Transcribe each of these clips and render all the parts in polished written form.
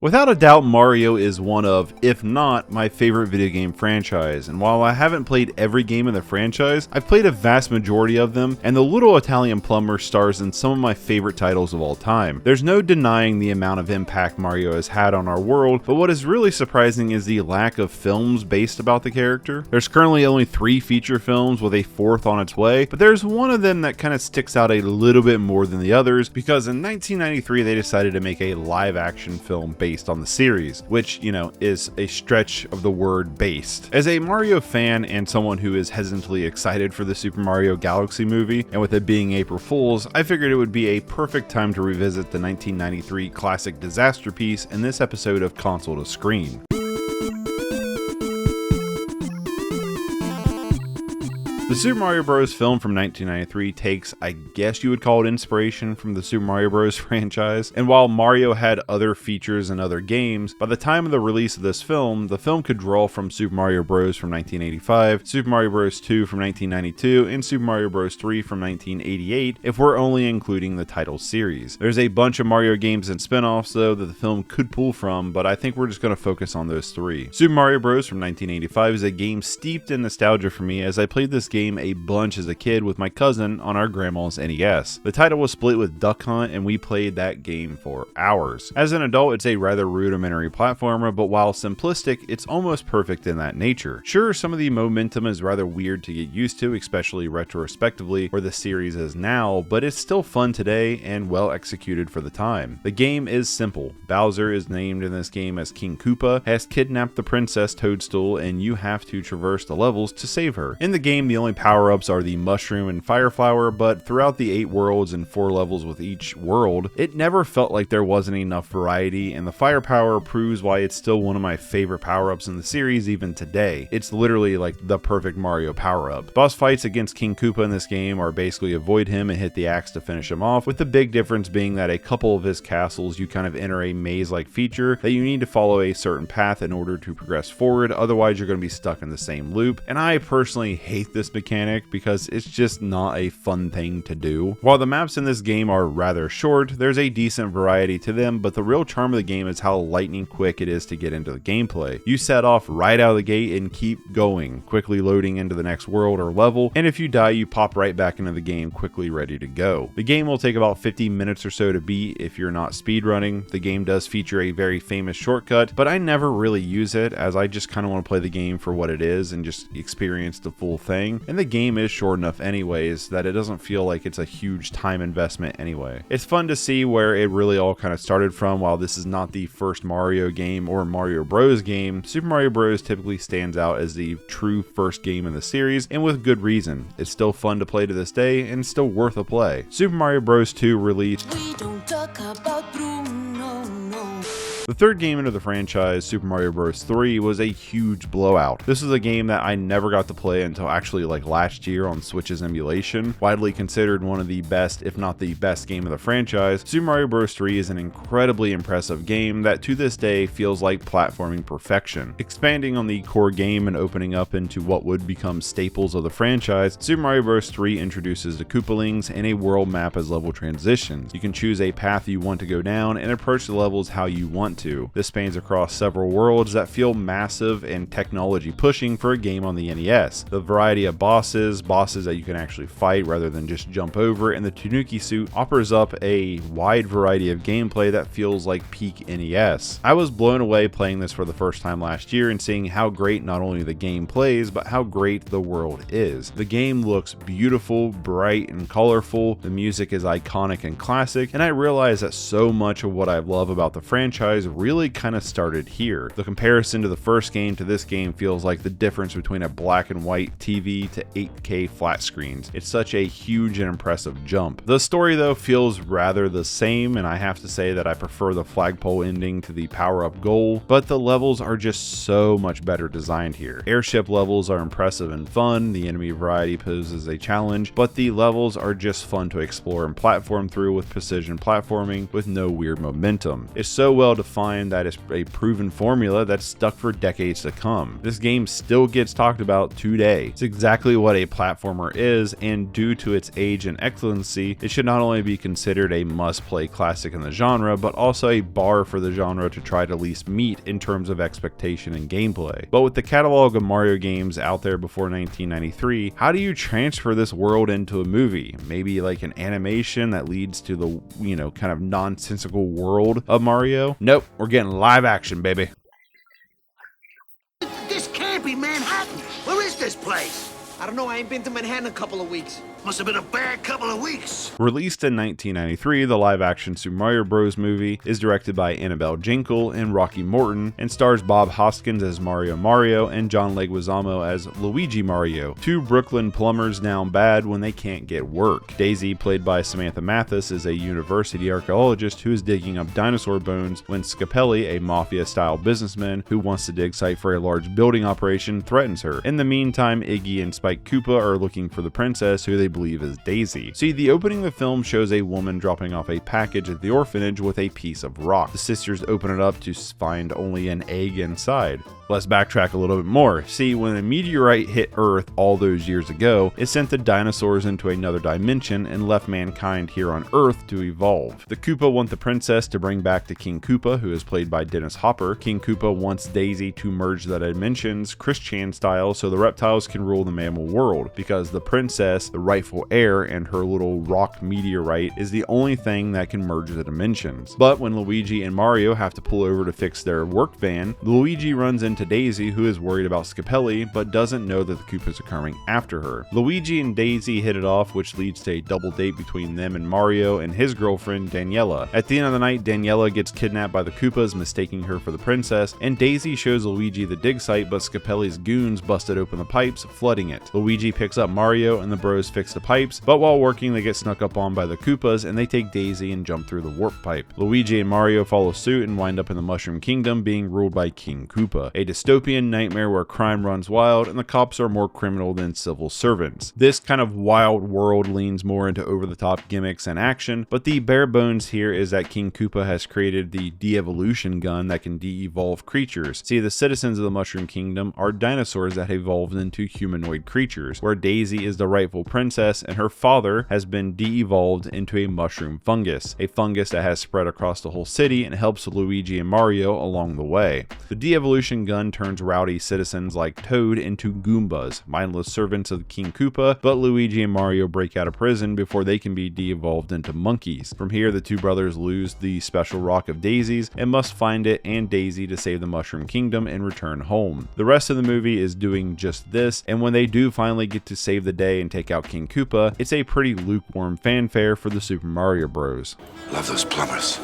Without a doubt, Mario is one of, if not, my favorite video game franchise, and while I haven't played every game in the franchise, I've played a vast majority of them, and the little Italian plumber stars in some of my favorite titles of all time. There's no denying the amount of impact Mario has had on our world, but what is really surprising is the lack of films based about the character. There's currently only 3 feature films with a 4th on its way, but there's one of them that kind of sticks out a little bit more than the others, because in 1993 they decided to make a live action film based on the series, which, is a stretch of the word based. As a Mario fan and someone who is hesitantly excited for the Super Mario Galaxy movie, and with it being April Fool's, I figured it would be a perfect time to revisit the 1993 classic disaster piece in this episode of Console to Screen. The Super Mario Bros. Film from 1993 takes, I guess you would call it, inspiration from the Super Mario Bros. Franchise, and while Mario had other features in other games, by the time of the release of this film, the film could draw from Super Mario Bros. From 1985, Super Mario Bros. 2 from 1992, and Super Mario Bros. 3 from 1988, if we're only including the title series. There's a bunch of Mario games and spin-offs, though, that the film could pull from, but I think we're just going to focus on those 3. Super Mario Bros. From 1985 is a game steeped in nostalgia for me, as I played this game a bunch as a kid with my cousin on our grandma's NES. The title was split with Duck Hunt, and we played that game for hours. As an adult, it's a rather rudimentary platformer, but while simplistic, it's almost perfect in that nature. Sure, some of the momentum is rather weird to get used to, especially retrospectively where the series is now, but it's still fun today and well executed for the time. The game is simple. Bowser is named in this game as King Koopa, has kidnapped the Princess Toadstool, and you have to traverse the levels to save her. In the game, the only power-ups are the mushroom and fire flower, but throughout the 8 worlds and 4 levels with each world, it never felt like there wasn't enough variety, and the firepower proves why it's still one of my favorite power-ups in the series even today. It's literally like the perfect Mario power-up. Boss fights against King Koopa in this game are basically avoid him and hit the axe to finish him off, with the big difference being that a couple of his castles you kind of enter a maze-like feature that you need to follow a certain path in order to progress forward, otherwise you're going to be stuck in the same loop, and I personally hate this mechanic because it's just not a fun thing to do. While the maps in this game are rather short, there's a decent variety to them, but the real charm of the game is how lightning quick it is to get into the gameplay. You set off right out of the gate and keep going, quickly loading into the next world or level, and if you die you pop right back into the game quickly ready to go. The game will take about 50 minutes or so to beat if you're not speedrunning. The game does feature a very famous shortcut, but I never really use it as I just kind of want to play the game for what it is and just experience the full thing, and the game is short enough anyways that it doesn't feel like it's a huge time investment anyway. It's fun to see where it really all kind of started from. While this is not the first Mario game or Mario Bros game, Super Mario Bros typically stands out as the true first game in the series, and with good reason. It's still fun to play to this day and still worth a play. Super Mario Bros 2 released. We don't talk about Bruno, no. The third game into the franchise, Super Mario Bros. 3, was a huge blowout. This is a game that I never got to play until actually last year on Switch's emulation. Widely considered one of the best, if not the best game of the franchise, Super Mario Bros. 3 is an incredibly impressive game that to this day feels like platforming perfection. Expanding on the core game and opening up into what would become staples of the franchise, Super Mario Bros. 3 introduces the Koopalings and a world map as level transitions. You can choose a path you want to go down and approach the levels how you want to. This spans across several worlds that feel massive and technology pushing for a game on the NES. The variety of bosses that you can actually fight rather than just jump over, and the Tanuki suit offers up a wide variety of gameplay that feels like peak NES. I was blown away playing this for the first time last year and seeing how great not only the game plays, but how great the world is. The game looks beautiful, bright, and colorful. The music is iconic and classic, and I realize that so much of what I love about the franchise really kind of started here. The comparison to the first game to this game feels like the difference between a black and white TV to 8K flat screens. It's such a huge and impressive jump. The story though feels rather the same, and I have to say that I prefer the flagpole ending to the power-up goal, but the levels are just so much better designed here. Airship levels are impressive and fun, the enemy variety poses a challenge, but the levels are just fun to explore and platform through with precision platforming with no weird momentum. It's so well defined find that it's a proven formula that's stuck for decades to come. This game still gets talked about today. It's exactly what a platformer is, and due to its age and excellency, it should not only be considered a must-play classic in the genre, but also a bar for the genre to try to at least meet in terms of expectation and gameplay. But with the catalog of Mario games out there before 1993, how do you transfer this world into a movie? Maybe like an animation that leads to the, kind of nonsensical world of Mario? Nope, we're getting live action, baby. This can't be Manhattan. Where is this place? I don't know, I ain't been to Manhattan in a couple of weeks. Must have been a bad couple of weeks. Released in 1993, the live-action Super Mario Bros. Movie is directed by Annabel Jankel and Rocky Morton and stars Bob Hoskins as Mario and John Leguizamo as Luigi Mario, two Brooklyn plumbers down bad when they can't get work. Daisy, played by Samantha Mathis, is a university archaeologist who is digging up dinosaur bones when Scapelli, a mafia-style businessman who wants to dig site for a large building operation, threatens her. In the meantime, Iggy and Spike Koopa are looking for the princess, who they believe is Daisy. See, the opening of the film shows a woman dropping off a package at the orphanage with a piece of rock. The sisters open it up to find only an egg inside. Let's backtrack a little bit more. See, when a meteorite hit Earth all those years ago, it sent the dinosaurs into another dimension and left mankind here on Earth to evolve. The Koopa want the princess to bring back the King Koopa, who is played by Dennis Hopper. King Koopa wants Daisy to merge the dimensions, Chris Chan style, so the reptiles can rule the mammal world, because the princess, the rightful heir, and her little rock meteorite is the only thing that can merge the dimensions. But when Luigi and Mario have to pull over to fix their work van, Luigi runs into Daisy, who is worried about Scapelli, but doesn't know that the Koopas are coming after her. Luigi and Daisy hit it off, which leads to a double date between them and Mario and his girlfriend, Daniela. At the end of the night, Daniela gets kidnapped by the Koopas, mistaking her for the princess, and Daisy shows Luigi the dig site, but Scapelli's goons busted open the pipes, flooding it. Luigi picks up Mario, and the bros fix the pipes, but while working, they get snuck up on by the Koopas, and they take Daisy and jump through the warp pipe. Luigi and Mario follow suit and wind up in the Mushroom Kingdom, being ruled by King Koopa, a dystopian nightmare where crime runs wild and the cops are more criminal than civil servants. This kind of wild world leans more into over-the-top gimmicks and action, but the bare bones here is that King Koopa has created the de-evolution gun that can de-evolve creatures. See, the citizens of the Mushroom Kingdom are dinosaurs that evolved into humanoid creatures, where Daisy is the rightful princess and her father has been de-evolved into a mushroom fungus, a fungus that has spread across the whole city and helps Luigi and Mario along the way. The de-evolution gun turns rowdy citizens like Toad into Goombas, mindless servants of King Koopa, but Luigi and Mario break out of prison before they can be de-evolved into monkeys. From here, the two brothers lose the special rock of Daisy's and must find it and Daisy to save the Mushroom Kingdom and return home. The rest of the movie is doing just this, and when they do finally get to save the day and take out King Koopa, it's a pretty lukewarm fanfare for the Super Mario Bros. Love those plumbers.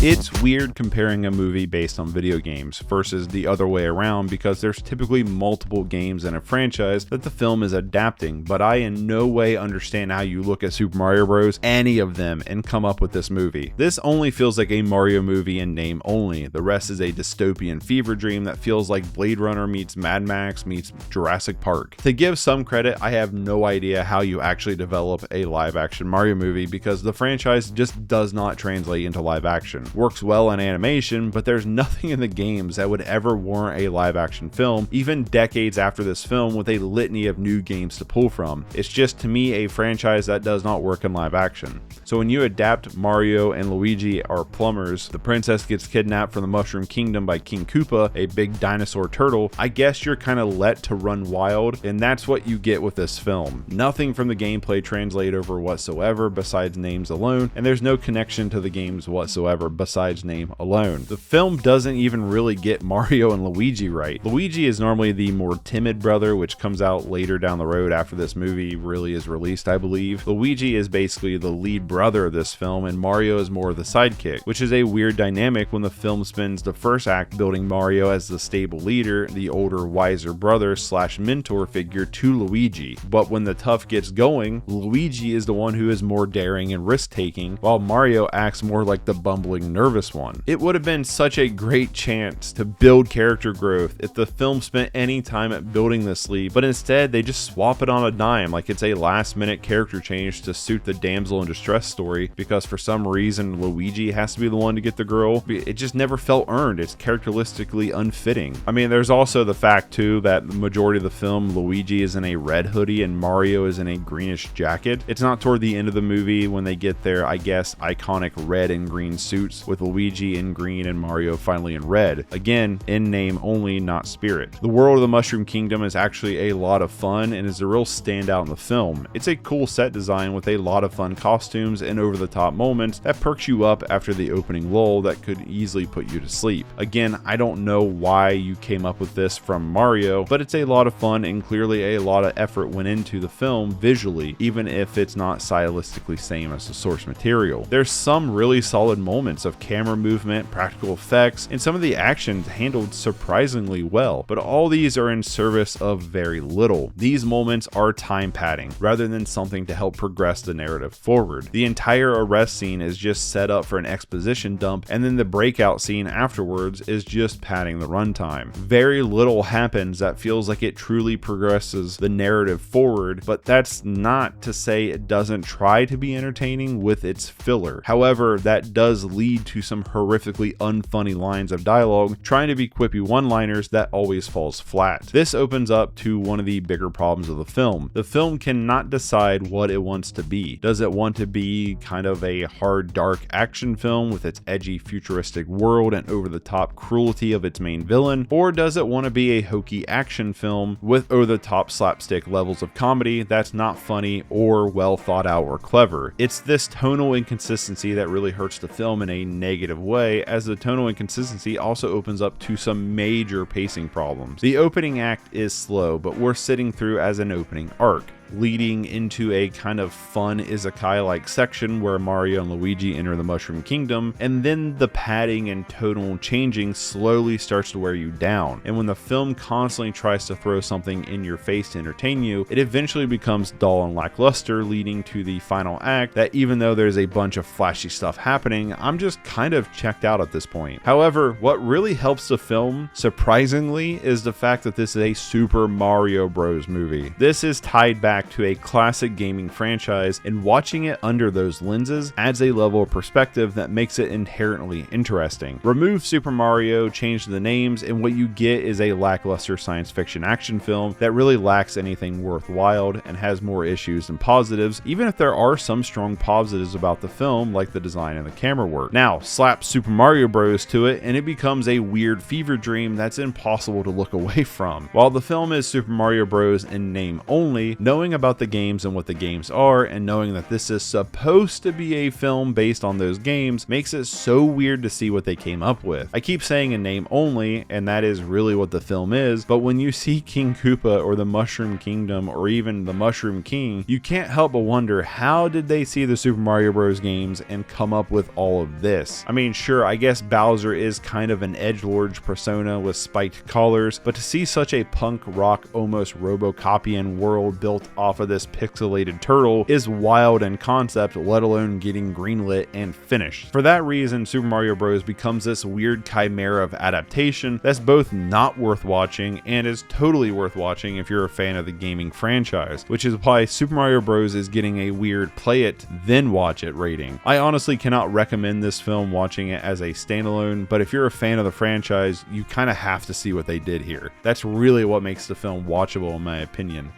It's weird comparing a movie based on video games versus the other way around, because there's typically multiple games in a franchise that the film is adapting, but I in no way understand how you look at Super Mario Bros., any of them, and come up with this movie. This only feels like a Mario movie in name only. The rest is a dystopian fever dream that feels like Blade Runner meets Mad Max meets Jurassic Park. To give some credit, I have no idea how you actually develop a live action Mario movie, because the franchise just does not translate into live action. Works well in animation, but there's nothing in the games that would ever warrant a live action film, even decades after this film, with a litany of new games to pull from. It's just, to me, a franchise that does not work in live action. So when you adapt Mario and Luigi are plumbers, the princess gets kidnapped from the Mushroom Kingdom by King Koopa, a big dinosaur turtle, I guess you're kind of let to run wild, and that's what you get with this film. Nothing from the gameplay translate over whatsoever besides names alone, and there's no connection to the games whatsoever besides name alone. The film doesn't even really get Mario and Luigi right. Luigi is normally the more timid brother, which comes out later down the road after this movie really is released, I believe. Luigi is basically the lead brother of this film, and Mario is more of the sidekick, which is a weird dynamic when the film spends the first act building Mario as the stable leader, the older, wiser brother slash mentor figure to Luigi. But when the tough gets going, Luigi is the one who is more daring and risk-taking, while Mario acts more like the bumbling nervous one. It would have been such a great chance to build character growth if the film spent any time at building this lead, but instead they just swap it on a dime like it's a last-minute character change to suit the damsel in distress story because for some reason Luigi has to be the one to get the girl. It just never felt earned. It's characteristically unfitting. I mean, there's also the fact too that the majority of the film, Luigi is in a red hoodie and Mario is in a greenish jacket. It's not toward the end of the movie when they get their, I guess, iconic red and green suits with Luigi in green and Mario finally in red. Again, in name only, not spirit. The world of the Mushroom Kingdom is actually a lot of fun and is a real standout in the film. It's a cool set design with a lot of fun costumes and over-the-top moments that perks you up after the opening lull that could easily put you to sleep. Again, I don't know why you came up with this from Mario, but it's a lot of fun and clearly a lot of effort went into the film visually, even if it's not stylistically same as the source material. There's some really solid moments of camera movement, practical effects, and some of the action handled surprisingly well, but all these are in service of very little. These moments are time padding rather than something to help progress the narrative forward. The entire arrest scene is just set up for an exposition dump, and then the breakout scene afterwards is just padding the runtime. Very little happens that feels like it truly progresses the narrative forward, but that's not to say it doesn't try to be entertaining with its filler. However, that does lead to some horrifically unfunny lines of dialogue trying to be quippy one-liners that always falls flat. This opens up to one of the bigger problems of the film. The film cannot decide what it wants to be. Does it want to be kind of a hard, dark action film with its edgy, futuristic world and over-the-top cruelty of its main villain? Or does it want to be a hokey action film with over-the-top slapstick levels of comedy that's not funny or well thought out or clever? It's this tonal inconsistency that really hurts the film in a negative way, as the tonal inconsistency also opens up to some major pacing problems. The opening act is slow, but we're sitting through as an opening arc, leading into a kind of fun isekai-like section where Mario and Luigi enter the Mushroom Kingdom, and then the padding and tonal changing slowly starts to wear you down. And when the film constantly tries to throw something in your face to entertain you, it eventually becomes dull and lackluster, leading to the final act that even though there's a bunch of flashy stuff happening, I'm just kind of checked out at this point. However, what really helps the film, surprisingly, is the fact that this is a Super Mario Bros. Movie. This is tied back to a classic gaming franchise, and watching it under those lenses adds a level of perspective that makes it inherently interesting. Remove Super Mario, change the names, and what you get is a lackluster science fiction action film that really lacks anything worthwhile and has more issues than positives, even if there are some strong positives about the film like the design and the camera work. Now, slap Super Mario Bros. To it and it becomes a weird fever dream that's impossible to look away from. While the film is Super Mario Bros. In name only, knowing about the games and what the games are, and knowing that this is supposed to be a film based on those games, makes it so weird to see what they came up with. I keep saying in name only, and that is really what the film is, but when you see King Koopa or the Mushroom Kingdom or even the Mushroom King, you can't help but wonder, how did they see the Super Mario Bros. Games and come up with all of this? I mean, sure, I guess Bowser is kind of an edgelord persona with spiked collars, but to see such a punk rock, almost Robocopian world built off of this pixelated turtle is wild in concept, let alone getting greenlit and finished. For that reason, Super Mario Bros. Becomes this weird chimera of adaptation that's both not worth watching and is totally worth watching if you're a fan of the gaming franchise, which is why Super Mario Bros. Is getting a weird play it, then watch it rating. I honestly cannot recommend this film watching it as a standalone, but if you're a fan of the franchise, you kind of have to see what they did here. That's really what makes the film watchable in my opinion.